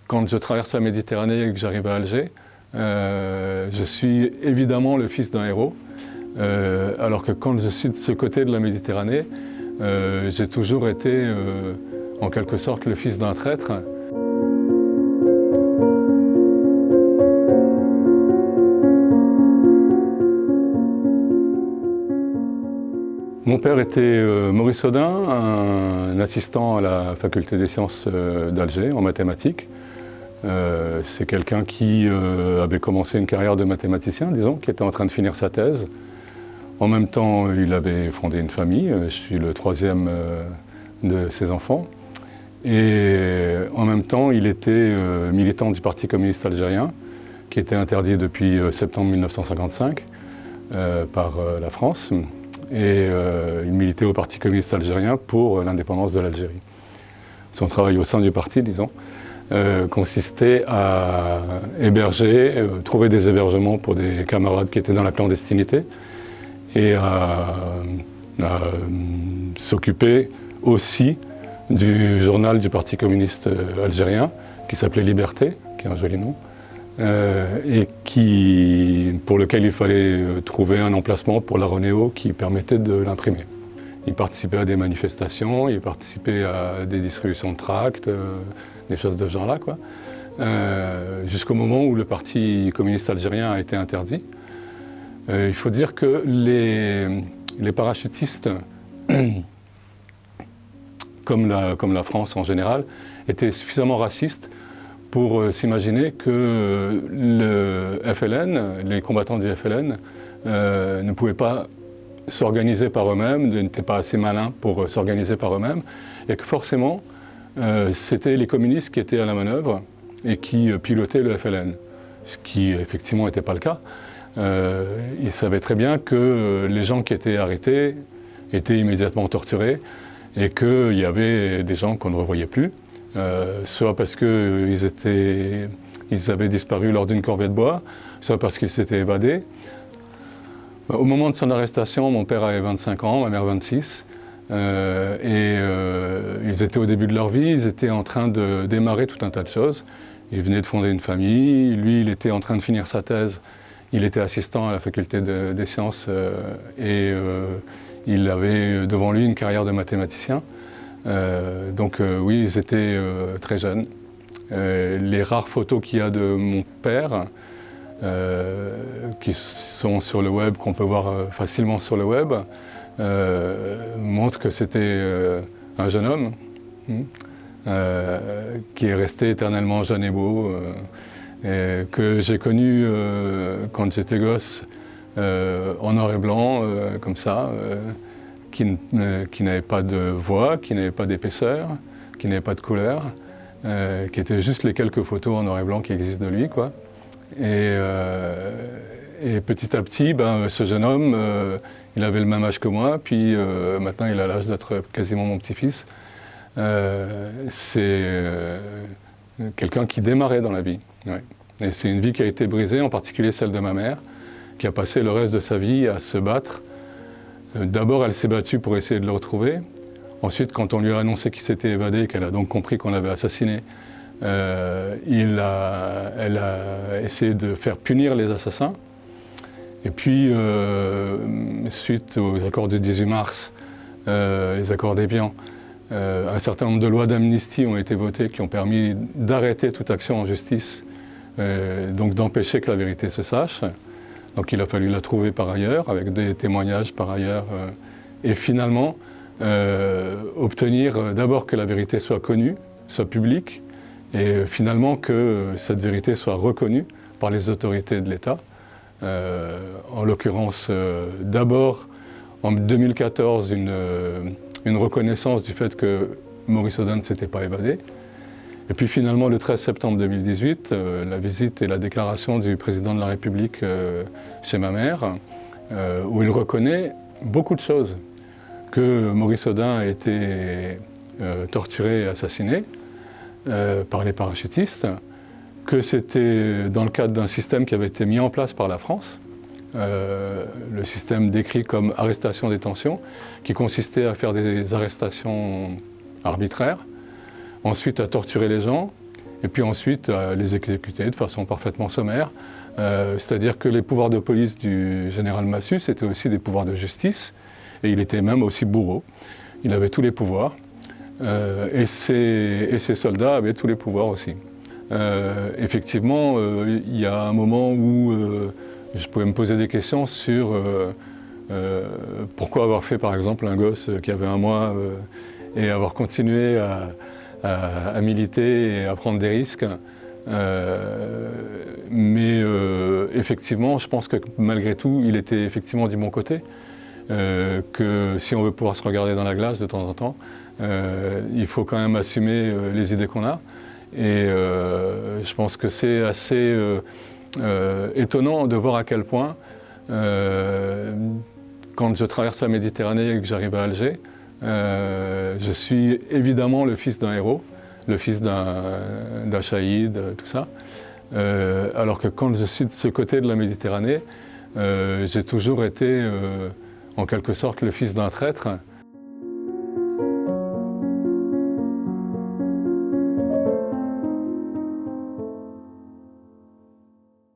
quand je traverse la Méditerranée et que j'arrive à Alger, je suis évidemment le fils d'un héros, alors que quand je suis de ce côté de la Méditerranée, j'ai toujours été en quelque sorte le fils d'un traître. Mon père était Maurice Audin, un assistant à la faculté des sciences d'Alger en mathématiques. C'est quelqu'un qui avait commencé une carrière de mathématicien, disons, qui était en train de finir sa thèse. En même temps, il avait fondé une famille. Je suis le troisième de ses enfants. Et en même temps, il était militant du Parti communiste algérien, qui était interdit depuis septembre 1955 par la France. Et il militait au Parti communiste algérien pour l'indépendance de l'Algérie. Son travail au sein du parti, disons, consistait à héberger, trouver des hébergements pour des camarades qui étaient dans la clandestinité et à s'occuper aussi du journal du Parti communiste algérien qui s'appelait Liberté, qui est un joli nom, et pour lequel il fallait trouver un emplacement pour la Renéo qui permettait de l'imprimer. Il participait à des manifestations, il participait à des distributions de tracts, des choses de ce genre-là, quoi. Jusqu'au moment où le Parti communiste algérien a été interdit. Il faut dire que les parachutistes, comme la France en général, étaient suffisamment racistes pour s'imaginer que le FLN, les combattants du FLN, ne pouvaient pas s'organiser par eux-mêmes, n'étaient pas assez malins pour s'organiser par eux-mêmes, et que forcément, c'était les communistes qui étaient à la manœuvre et qui pilotaient le FLN, ce qui effectivement n'était pas le cas. Ils savaient très bien que les gens qui étaient arrêtés étaient immédiatement torturés et qu'il y avait des gens qu'on ne revoyait plus. Soit parce qu'ils avaient disparu lors d'une corvée de bois, soit parce qu'ils s'étaient évadés. Au moment de son arrestation, mon père avait 25 ans, ma mère 26, ils étaient au début de leur vie, ils étaient en train de démarrer tout un tas de choses. Ils venaient de fonder une famille, lui il était en train de finir sa thèse, il était assistant à la faculté des sciences et il avait devant lui une carrière de mathématicien. Oui, ils étaient très jeunes. Les rares photos qu'il y a de mon père, qui sont sur le web, qu'on peut voir facilement sur le web, montrent que c'était un jeune homme qui est resté éternellement jeune et beau, que j'ai connu quand j'étais gosse en noir et blanc, comme ça. Qui n'avait pas de voix, qui n'avait pas d'épaisseur, qui n'avait pas de couleur, qui étaient juste les quelques photos en noir et blanc qui existent de lui, quoi. Et petit à petit, ce jeune homme, il avait le même âge que moi, puis maintenant il a l'âge d'être quasiment mon petit-fils. C'est quelqu'un qui démarrait dans la vie. Ouais. Et c'est une vie qui a été brisée, en particulier celle de ma mère, qui a passé le reste de sa vie à se battre. D'abord, elle s'est battue pour essayer de le retrouver. Ensuite, quand on lui a annoncé qu'il s'était évadé, qu'elle a donc compris qu'on l'avait assassiné, elle a essayé de faire punir les assassins. Et puis, suite aux accords du 18 mars, les accords d'Évian, un certain nombre de lois d'amnistie ont été votées qui ont permis d'arrêter toute action en justice, donc d'empêcher que la vérité se sache. Donc il a fallu la trouver par ailleurs, avec des témoignages par ailleurs, et finalement obtenir d'abord que la vérité soit connue, soit publique, et finalement que cette vérité soit reconnue par les autorités de l'État. En l'occurrence, d'abord en 2014, une reconnaissance du fait que Maurice Audin ne s'était pas évadé. Et puis finalement, le 13 septembre 2018, la visite et la déclaration du président de la République chez ma mère, où il reconnaît beaucoup de choses. Que Maurice Audin a été torturé et assassiné par les parachutistes, que c'était dans le cadre d'un système qui avait été mis en place par la France, le système décrit comme arrestation-détention, qui consistait à faire des arrestations arbitraires, ensuite à torturer les gens et puis ensuite les exécuter de façon parfaitement sommaire. C'est-à-dire que les pouvoirs de police du général Massus étaient aussi des pouvoirs de justice, et il était même aussi bourreau. Il avait tous les pouvoirs, et ses soldats avaient tous les pouvoirs aussi. Effectivement, il y a un moment où je pouvais me poser des questions sur pourquoi avoir fait par exemple un gosse qui avait 1 mois et avoir continué à militer et à prendre des risques. Mais effectivement, je pense que malgré tout, il était effectivement du bon côté. Que si on veut pouvoir se regarder dans la glace de temps en temps, il faut quand même assumer les idées qu'on a. Et je pense que c'est assez étonnant de voir à quel point, quand je traverse la Méditerranée et que j'arrive à Alger, je suis évidemment le fils d'un héros, le fils d'un shaïd, tout ça. Alors que quand je suis de ce côté de la Méditerranée, j'ai toujours été en quelque sorte le fils d'un traître,